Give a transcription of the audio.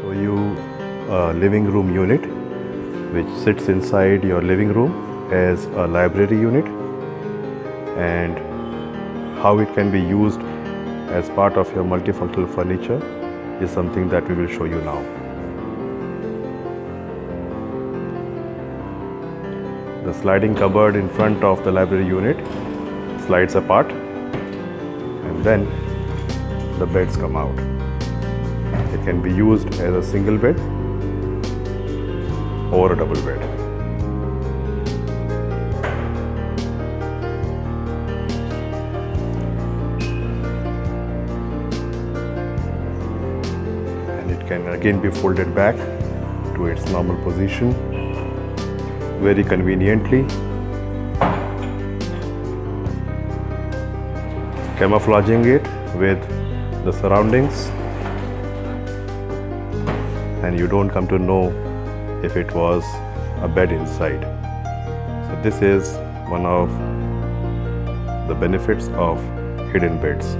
show you a living room unit which sits inside your living room as a library unit, and how it can be used as part of your multifunctional furniture is something that we will show you now. The sliding cupboard in front of the library unit slides apart, and then the beds come out. It can be used as a single bed or a double bed. And it can again be folded back to its normal position very conveniently, camouflaging it with the surroundings, and you don't come to know if it was a bed inside. So this is one of the benefits of hidden beds.